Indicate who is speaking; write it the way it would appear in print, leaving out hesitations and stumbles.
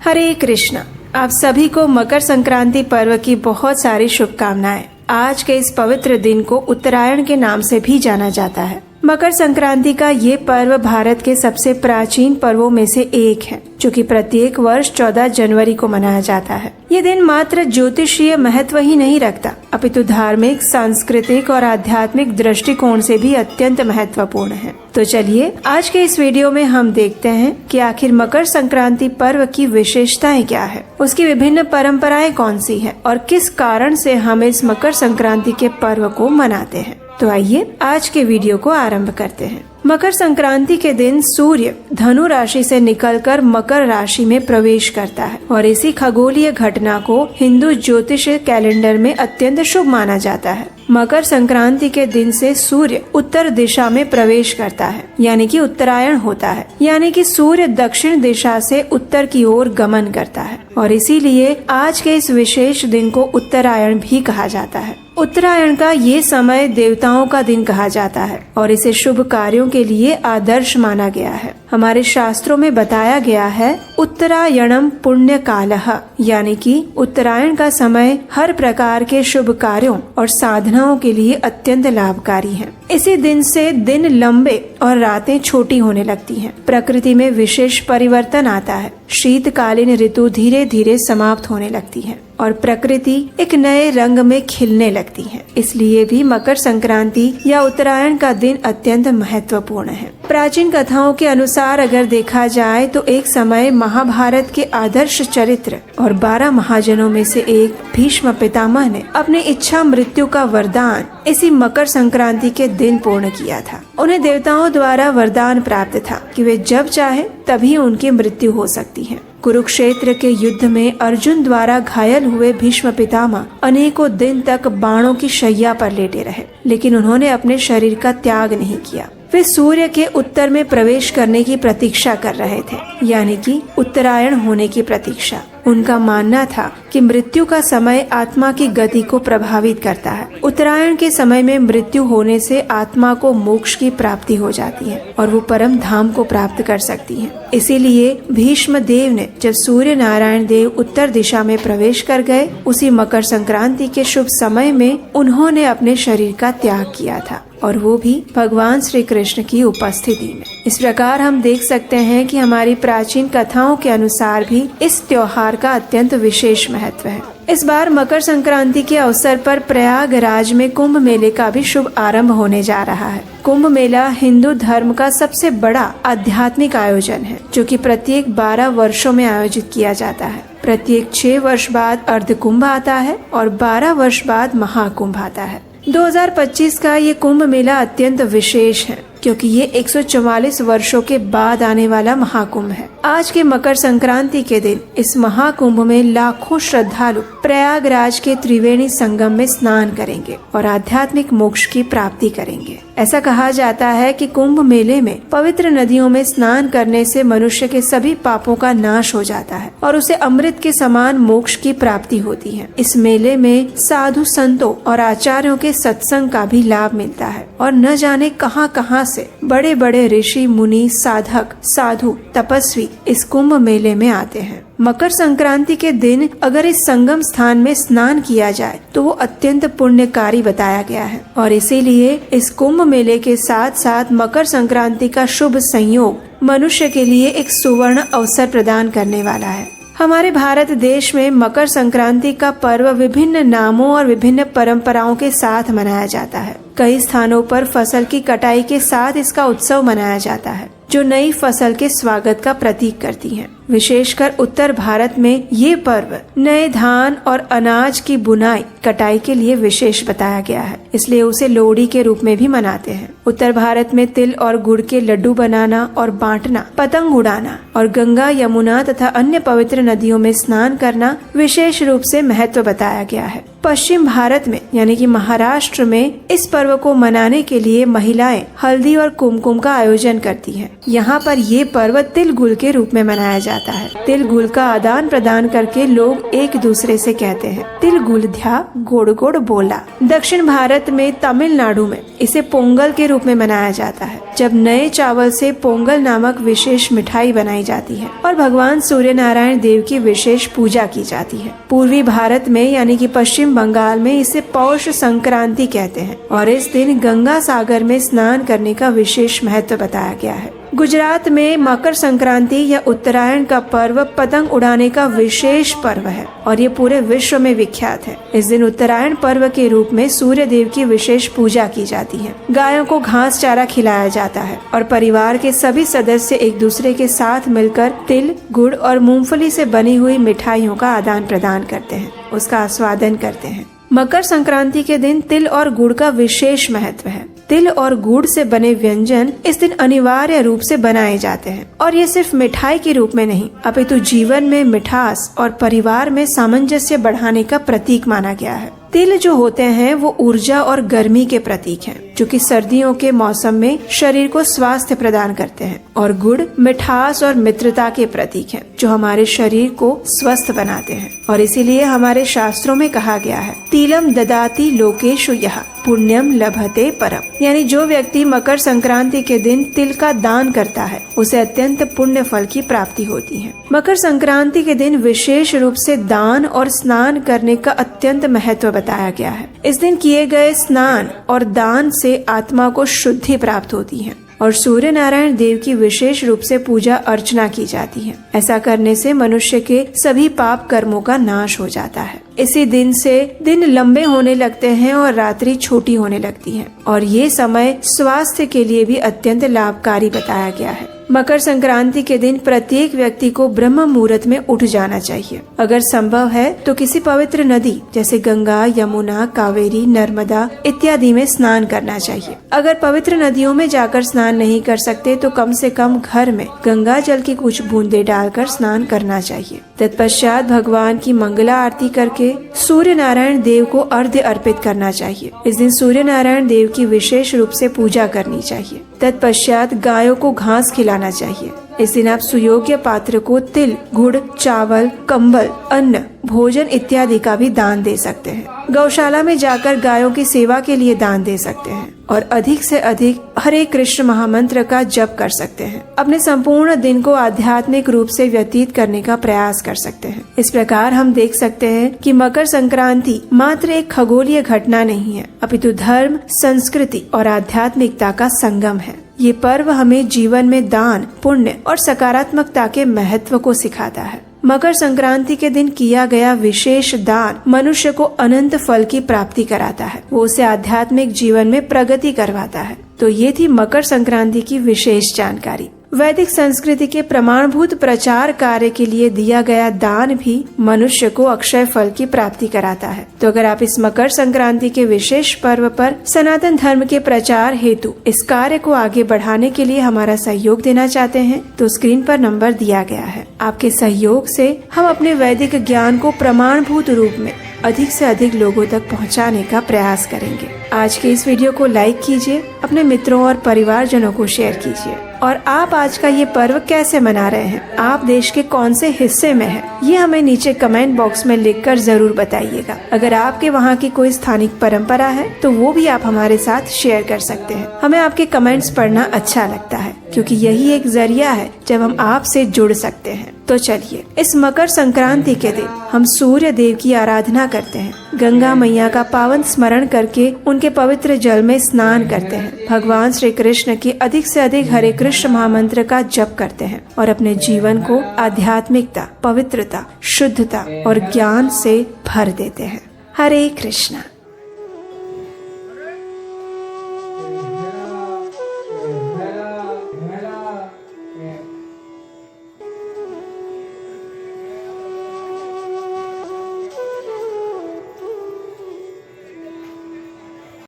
Speaker 1: हरे कृष्ण। आप सभी को मकर संक्रांति पर्व की बहुत सारी शुभकामनाएं। आज के इस पवित्र दिन को उत्तरायण के नाम से भी जाना जाता है। मकर संक्रांति का ये पर्व भारत के सबसे प्राचीन पर्वों में से एक है, जो कि प्रत्येक वर्ष 14 जनवरी को मनाया जाता है। ये दिन मात्र ज्योतिषीय महत्व ही नहीं रखता, अपितु धार्मिक, सांस्कृतिक और आध्यात्मिक दृष्टिकोण से भी अत्यंत महत्वपूर्ण है। तो चलिए आज के इस वीडियो में हम देखते हैं कि आखिर मकर संक्रांति पर्व की विशेषताएं क्या है, उसकी विभिन्न परंपराएं कौन सी है और किस कारण से हम इस मकर संक्रांति के पर्व को मनाते हैं। तो आइए आज के वीडियो को आरंभ करते हैं। मकर संक्रांति के दिन सूर्य धनु राशि से निकलकर मकर राशि में प्रवेश करता है और इसी खगोलीय घटना को हिंदू ज्योतिष कैलेंडर में अत्यंत शुभ माना जाता है। मकर संक्रांति के दिन से सूर्य उत्तर दिशा में प्रवेश करता है, यानी कि उत्तरायण होता है, यानी कि सूर्य दक्षिण दिशा से उत्तर की ओर गमन करता है और इसीलिए आज के इस विशेष दिन को उत्तरायण भी कहा जाता है। उत्तरायण का ये समय देवताओं का दिन कहा जाता है और इसे शुभ कार्यों के लिए आदर्श माना गया है। हमारे शास्त्रों में बताया गया है उत्तरायणम पुण्य कालः, यानी कि उत्तरायण का समय हर प्रकार के शुभ कार्यों और साधनाओं के लिए अत्यंत लाभकारी है। इसी दिन से दिन लंबे और रातें छोटी होने लगती हैं। प्रकृति में विशेष परिवर्तन आता है। शीतकालीन ऋतु धीरे धीरे समाप्त होने लगती है और प्रकृति एक नए रंग में खिलने लगती है। इसलिए भी मकर संक्रांति या उत्तरायण का दिन अत्यंत महत्वपूर्ण है। प्राचीन कथाओं के अनुसार अगर देखा जाए तो एक समय महाभारत के आदर्श चरित्र और 12 महाजनों में से एक भीष्म पितामह ने अपनी इच्छा मृत्यु का वरदान इसी मकर संक्रांति के दिन पूर्ण किया था। उन्हें देवताओं द्वारा वरदान प्राप्त था कि वे जब चाहे तभी उनकी मृत्यु हो सकती है। कुरुक्षेत्र के युद्ध में अर्जुन द्वारा घायल हुए भीष्म पितामह अनेकों दिन तक बाणों की शैया पर लेटे रहे, लेकिन उन्होंने अपने शरीर का त्याग नहीं किया। वे सूर्य के उत्तर में प्रवेश करने की प्रतीक्षा कर रहे थे, यानी कि उत्तरायण होने की प्रतीक्षा। उनका मानना था कि मृत्यु का समय आत्मा की गति को प्रभावित करता है। उत्तरायण के समय में मृत्यु होने से आत्मा को मोक्ष की प्राप्ति हो जाती है और वो परम धाम को प्राप्त कर सकती है। इसीलिए भीष्म देव ने जब सूर्य नारायण देव उत्तर दिशा में प्रवेश कर गए, उसी मकर संक्रांति के शुभ समय में उन्होंने अपने शरीर का त्याग किया था, और वो भी भगवान श्री कृष्ण की उपस्थिति में। इस प्रकार हम देख सकते हैं कि हमारी प्राचीन कथाओं के अनुसार भी इस त्योहार का अत्यंत विशेष महत्व है। इस बार मकर संक्रांति के अवसर पर प्रयागराज में कुंभ मेले का भी शुभ आरंभ होने जा रहा है। कुंभ मेला हिंदू धर्म का सबसे बड़ा आध्यात्मिक आयोजन है, जो कि प्रत्येक 12 वर्षों में आयोजित किया जाता है। प्रत्येक 6 वर्ष बाद अर्धकुंभ आता है और 12 वर्ष बाद महाकुंभ आता है। 2025 का ये कुंभ मेला अत्यंत विशेष है, क्योंकि ये 144 वर्षों के बाद आने वाला महाकुंभ है। आज के मकर संक्रांति के दिन इस महाकुंभ में लाखों श्रद्धालु प्रयागराज के त्रिवेणी संगम में स्नान करेंगे और आध्यात्मिक मोक्ष की प्राप्ति करेंगे। ऐसा कहा जाता है कि कुंभ मेले में पवित्र नदियों में स्नान करने से मनुष्य के सभी पापों का नाश हो जाता है और उसे अमृत के समान मोक्ष की प्राप्ति होती है। इस मेले में साधु संतों और आचार्यों के सत्संग का भी लाभ मिलता है और न जाने कहां से बड़े बड़े ऋषि, मुनि, साधक, साधु, तपस्वी इस कुंभ मेले में आते हैं। मकर संक्रांति के दिन अगर इस संगम स्थान में स्नान किया जाए तो वो अत्यंत पुण्यकारी बताया गया है और इसीलिए इस कुंभ मेले के साथ साथ मकर संक्रांति का शुभ संयोग मनुष्य के लिए एक सुवर्ण अवसर प्रदान करने वाला है। हमारे भारत देश में मकर संक्रांति का पर्व विभिन्न नामों और विभिन्न परंपराओं के साथ मनाया जाता है। कई स्थानों पर फसल की कटाई के साथ इसका उत्सव मनाया जाता है, जो नई फसल के स्वागत का प्रतीक करती है। विशेषकर उत्तर भारत में ये पर्व नए धान और अनाज की बुनाई कटाई के लिए विशेष बताया गया है, इसलिए उसे लोहड़ी के रूप में भी मनाते हैं। उत्तर भारत में तिल और गुड़ के लड्डू बनाना और बांटना, पतंग उड़ाना और गंगा, यमुना तथा अन्य पवित्र नदियों में स्नान करना विशेष रूप से महत्व बताया गया है। पश्चिम भारत में यानी कि महाराष्ट्र में इस पर्व को मनाने के लिए महिलाएं हल्दी और कुमकुम का आयोजन करती हैं। यहाँ पर ये पर्व तिल गुड़ के रूप में मनाया जाता है। जाता है। तिल गुड़ का आदान प्रदान करके लोग एक दूसरे से कहते हैं, तिल गुलध्या गोड़ गोड़ बोला। दक्षिण भारत में तमिलनाडु में इसे पोंगल के रूप में मनाया जाता है, जब नए चावल से पोंगल नामक विशेष मिठाई बनाई जाती है और भगवान सूर्य नारायण देव की विशेष पूजा की जाती है। पूर्वी भारत में यानी कि पश्चिम बंगाल में इसे पौष संक्रांति कहते हैं और इस दिन गंगा सागर में स्नान करने का विशेष महत्व बताया गया है। गुजरात में मकर संक्रांति या उत्तरायण का पर्व पतंग उड़ाने का विशेष पर्व है और ये पूरे विश्व में विख्यात है। इस दिन उत्तरायण पर्व के रूप में सूर्य देव की विशेष पूजा की जाती है। गायों को घास चारा खिलाया जाता है और परिवार के सभी सदस्य एक दूसरे के साथ मिलकर तिल, गुड़ और मूंगफली से बनी हुई मिठाइयों का आदान प्रदान करते हैं, उसका आस्वादन करते हैं। मकर संक्रांति के दिन तिल और गुड़ का विशेष महत्व है। तिल और गुड़ से बने व्यंजन इस दिन अनिवार्य रूप से बनाए जाते हैं और ये सिर्फ मिठाई के रूप में नहीं, अपितु जीवन में मिठास और परिवार में सामंजस्य बढ़ाने का प्रतीक माना गया है। तिल जो होते हैं वो ऊर्जा और गर्मी के प्रतीक हैं, जो कि सर्दियों के मौसम में शरीर को स्वास्थ्य प्रदान करते हैं, और गुड़ मिठास और मित्रता के प्रतीक हैं, जो हमारे शरीर को स्वस्थ बनाते हैं। और इसीलिए हमारे शास्त्रों में कहा गया है, तिलम ददाति लोकेषु यः पुण्यम लभते परम, यानी जो व्यक्ति मकर संक्रांति के दिन तिल का दान करता है उसे अत्यंत पुण्य फल की प्राप्ति होती है। मकर संक्रांति के दिन विशेष रूप से दान और स्नान करने का अत्यंत महत्व बताया गया है। इस दिन किए गए स्नान और दान से आत्मा को शुद्धि प्राप्त होती है और सूर्य नारायण देव की विशेष रूप से पूजा अर्चना की जाती है। ऐसा करने से मनुष्य के सभी पाप कर्मों का नाश हो जाता है। इसी दिन से दिन लंबे होने लगते हैं और रात्रि छोटी होने लगती है और ये समय स्वास्थ्य के लिए भी अत्यंत लाभकारी बताया गया है। मकर संक्रांति के दिन प्रत्येक व्यक्ति को ब्रह्म मुहूर्त में उठ जाना चाहिए। अगर संभव है तो किसी पवित्र नदी जैसे गंगा, यमुना, कावेरी, नर्मदा इत्यादि में स्नान करना चाहिए। अगर पवित्र नदियों में जाकर स्नान नहीं कर सकते तो कम से कम घर में गंगा जल की कुछ बूंदे डालकर स्नान करना चाहिए। तत्पश्चात भगवान की मंगला आरती करके सूर्य नारायण देव को अर्घ्य अर्पित करना चाहिए। इस दिन सूर्य नारायण देव की विशेष रूप से पूजा करनी चाहिए। तत्पश्चात गायों को घास खिलाना चाहिए। इस दिन आप सुयोग्य पात्र को तिल, गुड़, चावल, कंबल, अन्न, भोजन इत्यादि का भी दान दे सकते हैं। गौशाला में जाकर गायों की सेवा के लिए दान दे सकते हैं और अधिक से अधिक हरे कृष्ण महामंत्र का जप कर सकते हैं। अपने संपूर्ण दिन को आध्यात्मिक रूप से व्यतीत करने का प्रयास कर सकते हैं। इस प्रकार हम देख सकते हैं कि मकर संक्रांति मात्र एक खगोलीय घटना नहीं है, अपितु धर्म, संस्कृति और आध्यात्मिकता का संगम है। ये पर्व हमें जीवन में दान, पुण्य और सकारात्मकता के महत्व को सिखाता है। मकर संक्रांति के दिन किया गया विशेष दान मनुष्य को अनंत फल की प्राप्ति कराता है, वो उसे आध्यात्मिक जीवन में प्रगति करवाता है। तो ये थी मकर संक्रांति की विशेष जानकारी। वैदिक संस्कृति के प्रमाणभूत प्रचार कार्य के लिए दिया गया दान भी मनुष्य को अक्षय फल की प्राप्ति कराता है। तो अगर आप इस मकर संक्रांति के विशेष पर्व पर सनातन धर्म के प्रचार हेतु इस कार्य को आगे बढ़ाने के लिए हमारा सहयोग देना चाहते हैं तो स्क्रीन पर नंबर दिया गया है। आपके सहयोग से हम अपने वैदिक ज्ञान को प्रमाणभूत रूप में अधिक से अधिक लोगों तक पहुंचाने का प्रयास करेंगे। आज के इस वीडियो को लाइक कीजिए, अपने मित्रों और परिवारजनों को शेयर कीजिए। और आप आज का ये पर्व कैसे मना रहे हैं, आप देश के कौन से हिस्से में हैं, ये हमें नीचे कमेंट बॉक्स में लिखकर जरूर बताइएगा। अगर आपके वहाँ की कोई स्थानिक परंपरा है तो वो भी आप हमारे साथ शेयर कर सकते हैं। हमें आपके कमेंट्स पढ़ना अच्छा लगता है क्योंकि यही एक जरिया है जब हम आपसे जुड़ सकते हैं। तो चलिए इस मकर संक्रांति के दिन हम सूर्य देव की आराधना करते हैं, गंगा मैया का पावन स्मरण करके उनके पवित्र जल में स्नान करते हैं, भगवान श्री कृष्ण की अधिक से अधिक हरे कृष्ण महामंत्र का जप करते हैं और अपने जीवन को आध्यात्मिकता, पवित्रता, शुद्धता और ज्ञान से भर देते हैं। हरे कृष्णा।